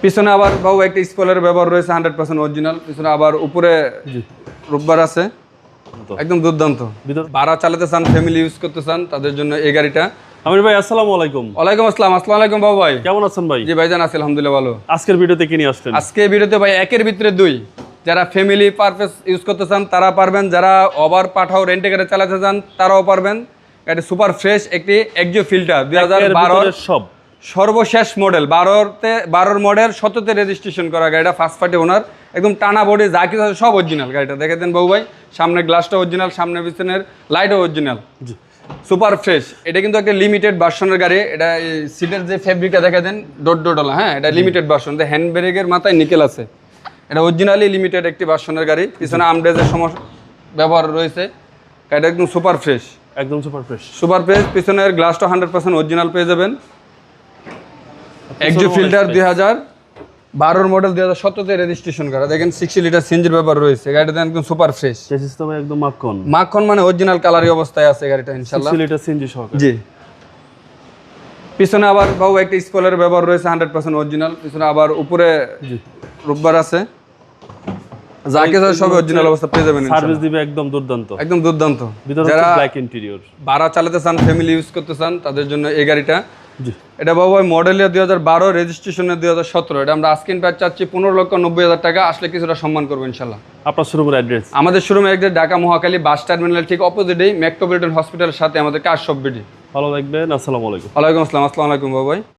পিছনে আবার বাবু একটা স্পয়লার ব্যবহার রয়েছে 100% অরিজিনাল। পিছনে আবার উপরে রূপবার আছে, একদম দুর্দান্ত। ভাড়া চালাতে চান, ফ্যামিলি ইউজ করতে চান, তাদের জন্য এই গাড়িটা। আমির ভাই আসসালামু আলাইকুম। ওয়ালাইকুম আসসালাম। আসসালামু আলাইকুম বাবু ভাই, কেমন আছেন ভাই? জি ভাইজান আছি আলহামদুলিল্লাহ ভালো। আজকের ভিডিওতে কি নিয়ে আসছেন? আজকে ভিডিওতে ভাই একের ভিতরে দুই, যারা ফ্যামিলি পারপাস ইউজ করতে চান তারা পারবেন, যারা ওভার পাঠাও রেন্টে গাড়ি চালাতে চান তারাও পারবেন। এটা সুপার ফ্রেশ একটি এক্সিও ফিল্টার 2012 সব সর্বশেষ মডেল, 12 মডেল 17তে রেজিস্ট্রেশন করা গাড়িটা, ফার্স্ট পার্টি ওনার, একদম টানা বডি যা কিছু আছে সব অরিজিনাল। গাড়িটা দেখে দেন বাবু ভাই, সামনে গ্লাসটা অরিজিনাল, সামনে পিছনের লাইটও অরিজিনাল, সুপার ফ্রেশ। এটা কিন্তু একটা লিমিটেড ভার্সনের গাড়ি। এটা সিটের যে ফেব্রিকটা দেখে দেন ডট, হ্যাঁ এটা লিমিটেড ভার্সন, হ্যান্ড ব্রেকের মাথায় নিকেল আছে। এটা অরিজিনালি লিমিটেড একটি ভার্সনের গাড়ি। পিছনে আমড্রেজের সমস্যা ব্যবহার রয়েছে, গাড়িটা একদম সুপার ফ্রেশ, একদম সুপার ফ্রেশ। পিছনের গ্লাসটা 100% অরিজিনাল পেয়ে যাবেন। এক্সিও ফিল্টার 2012 মডেল, 2017তে রেজিস্ট্রেশন করা। দেখেন 60 লিটার সিএনজির ব্যাপার রয়েছে। গাড়িটা একদম সুপার ফ্রেশ, চেসিস তো ভাই একদম মাখন মানে অরিজিনাল কালারি অবস্থায় আছে গাড়িটা ইনশাআল্লাহ। 60 লিটার সিএনজি সহকারে। জি। পিছনে আবার বাবু একটা স্পয়লার ব্যবহার রয়েছে 100% অরিজিনাল। পিছনে আবার উপরে রূপবার আছে, যা কিছু সব অরিজিনাল অবস্থা পেয়ে যাবেন। সার্ভিস দিবে একদম দুর্দান্ত, একদম দুর্দান্ত। যারা ব্ল্যাক ইন্টেরিয়র ভাড়া চালাতে চান, ফ্যামিলি ইউজ করতে চান, তাদের জন্য এই গাড়িটা। জি। এটা বাবু ভাই মডেলের 2012, রেজিস্ট্রেশনের 2017। এটা আমরা আস্কিং প্রাইস চাচ্ছি 15,90,000 টাকা। আসলে কিছুটা সম্মান করবো ইনশাল্লাহ। আপনার শোরুমের অ্যাড্রেস? আমাদের শোরুমে একদম ঢাকা মহাখালী বাস টার্মিনাল ঠিক অপোজিটেই মেট্রোপলিটন হসপিটালের সাথে আমাদের কাজ সব বিডি। ভালো থাকবেন। আসসালামু আলাইকুম। ওয়ালাইকুম আসসালাম। আসসালামু আলাইকুম বাবু ভাই।